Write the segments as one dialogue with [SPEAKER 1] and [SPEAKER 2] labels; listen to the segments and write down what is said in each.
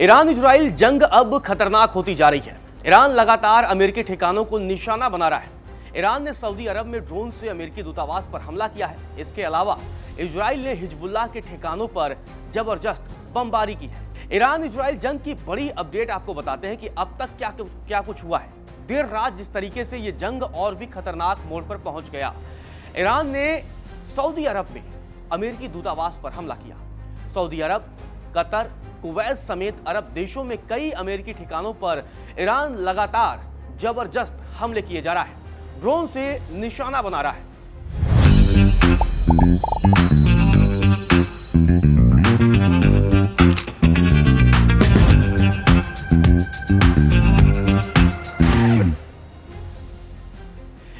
[SPEAKER 1] Iran Israel जंग अब खतरनाक होती जा रही है। ईरान लगातार अमेरिकी ठिकानों को निशाना बना रहा है। ईरान ने सऊदी अरब में ड्रोन से अमेरिकी दूतावास पर हमला किया है। इसके अलावा इजराइल ने हिजबुल्लाह के ठिकानों पर जबरदस्त बमबारी की है। ईरान इजराइल जंग की बड़ी अपडेट आपको बताते हैं कि अब तक क्या कुछ हुआ है। देर रात जिस तरीके से यह जंग और भी खतरनाक मोड़ पर पहुंच गया। ईरान ने सऊदी अरब में अमेरिकी दूतावास पर हमला किया। सऊदी अरब, कतर, कुवैत समेत अरब देशों में कई अमेरिकी ठिकानों पर ईरान लगातार जबरदस्त हमले किए जा रहा है, ड्रोन से निशाना बना रहा है।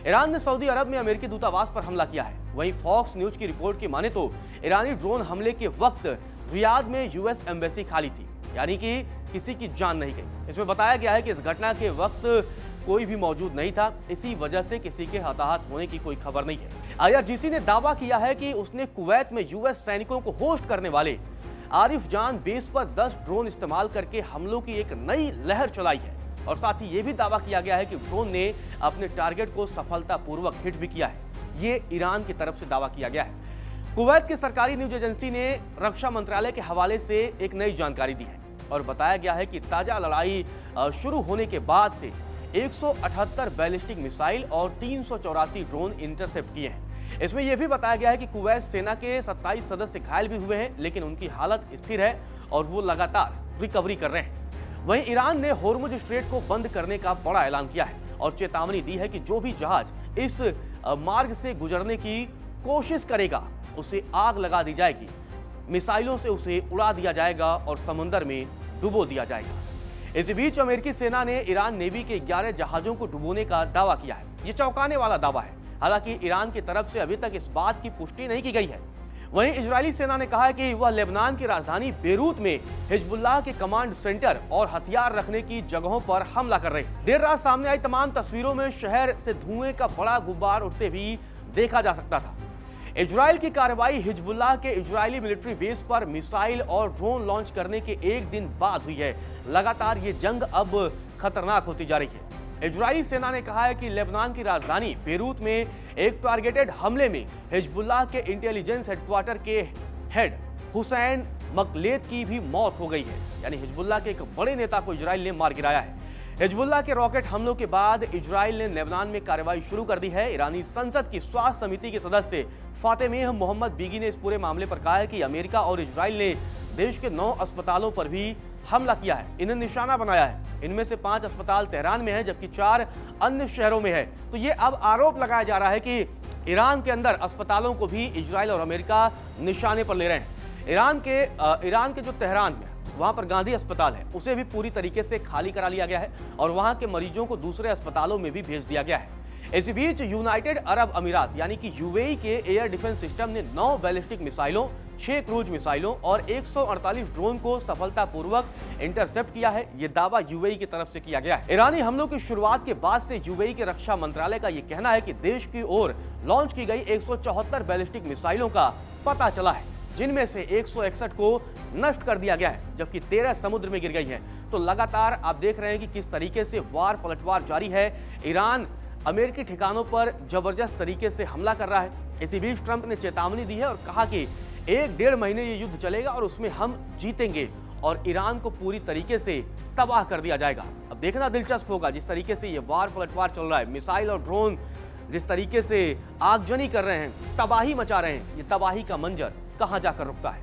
[SPEAKER 1] ईरान ने सऊदी अरब में अमेरिकी दूतावास पर हमला किया है। वहीं फॉक्स न्यूज की रिपोर्ट की माने तो ईरानी ड्रोन हमले के वक्त रियाद में यूएस एम्बेसी खाली थी, यानी कि किसी की जान नहीं गई। इसमें बताया गया है कि इस घटना के वक्त कोई भी मौजूद नहीं था। इसी वजह से किसी के हताहत होने की कोई खबर नहीं है। आईआरजीसी ने दावा किया है कि उसने कुवैत में यूएस सैनिकों को होस्ट करने वाले आरिफ जान बेस पर 10 ड्रोन इस्तेमाल करके हमलों की एक नई लहर चलाई है। और साथ ही यह भी दावा किया गया है कि ड्रोन ने अपने टारगेट को सफलतापूर्वक हिट भी किया है। ये ईरान की तरफ से दावा किया गया है। कुवैत की सरकारी न्यूज एजेंसी ने रक्षा मंत्रालय के हवाले से एक नई जानकारी दी है और बताया गया है कि ताजा लड़ाई शुरू होने के बाद से 178 बैलिस्टिक मिसाइल और 384 ड्रोन इंटरसेप्ट किए हैं। इसमें यह भी बताया गया है कि कुवैत सेना के 27 सदस्य घायल भी हुए हैं, लेकिन उनकी हालत स्थिर है और वो लगातार रिकवरी कर रहे हैं। वहीं ईरान ने होर्मुज स्ट्रेट को बंद करने का बड़ा ऐलान किया है और चेतावनी दी है कि जो भी जहाज इस मार्ग से गुजरने की कोशिश करेगा उसे आग लगा दी जाएगी, मिसाइलों से उसे उड़ा दिया जाएगा और समुद्र में डुबो दिया जाएगा। इस बीच अमेरिकी सेना ने ईरान नेवी के 11 जहाजों को डुबोने का दावा किया है। यह चौंकाने वाला दावा है। हालांकि ईरान की तरफ से अभी तक इस बात की पुष्टि नहीं की गई है। वहीं इजरायली सेना ने कहा है कि वह लेबनान की राजधानी बेरूत में हिजबुल्लाह के कमांड सेंटर और हथियार रखने की जगहों पर हमला कर रहे हैं। देर रात सामने आई तमाम तस्वीरों में शहर से धुएं का बड़ा गुब्बार उठते भी देखा जा सकता था। इजराइल की कार्रवाई हिजबुल्लाह के इजरायली मिलिट्री बेस पर मिसाइल और ड्रोन लॉन्च करने के एक दिन बाद हुई है। लगातार ये जंग अब खतरनाक होती जा रही है। इजरायली सेना ने कहा है कि लेबनान की राजधानी बेरूत में एक टारगेटेड हमले में हिजबुल्लाह के इंटेलिजेंस हेडक्वार्टर के हेड हुसैन मकलेद की भी मौत हो गई है। यानी हिजबुल्लाह के एक बड़े नेता को इजराइल ने मार गिराया है। हिजबुल्लाह के रॉकेट हमलों के बाद इजराइल ने लेबनान में कार्रवाई शुरू कर दी है। ईरानी संसद की स्वास्थ्य समिति के सदस्य फातेमेह मोहम्मद बीगी ने इस पूरे मामले पर कहा है कि अमेरिका और इजराइल ने देश के 9 अस्पतालों पर भी हमला किया है, इन्हें निशाना बनाया है। इनमें से 5 अस्पताल तेहरान में है जबकि 4 अन्य शहरों में है। तो ये अब आरोप लगाया जा रहा है कि ईरान के अंदर अस्पतालों को भी इजराइल और अमेरिका निशाने पर ले रहे हैं। ईरान के जो तेहरान में वहां पर गांधी अस्पताल है उसे भी पूरी तरीके से खाली करा लिया गया है और वहां के मरीजों को दूसरे अस्पतालों में भी भेज दिया गया है। इसी बीच यूनाइटेड अरब अमीरात यानी कि यूएई के एयर डिफेंस सिस्टम ने 9 बैलिस्टिक मिसाइलों, 6 क्रूज मिसाइलों और 148 ड्रोन को सफलतापूर्वक इंटरसेप्ट किया है। यह दावा यूएई की तरफ से किया गया है। ईरानी हमलों की शुरुआत के बाद से यूएई के रक्षा मंत्रालय का यह कहना है कि देश की ओर लॉन्च की गई 174 बैलिस्टिक मिसाइलों का पता चला है, जिनमें से 161 को नष्ट कर दिया गया है जबकि 13 समुद्र में गिर गई हैं। तो लगातार आप देख रहे हैं कि किस तरीके से वार पलटवार जारी है। ईरान अमेरिकी ठिकानों पर जबरदस्त तरीके से हमला कर रहा है। इसी बीच ट्रंप ने चेतावनी दी है और कहा कि 1-1.5 महीने ये युद्ध चलेगा और उसमें हम जीतेंगे और ईरान को पूरी तरीके से तबाह कर दिया जाएगा। अब देखना दिलचस्प होगा जिस तरीके से ये वार पलटवार चल रहा है, मिसाइल और ड्रोन जिस तरीके से आगजनी कर रहे हैं, तबाही मचा रहे हैं, ये तबाही का मंजर कहां जाकर रुकता है।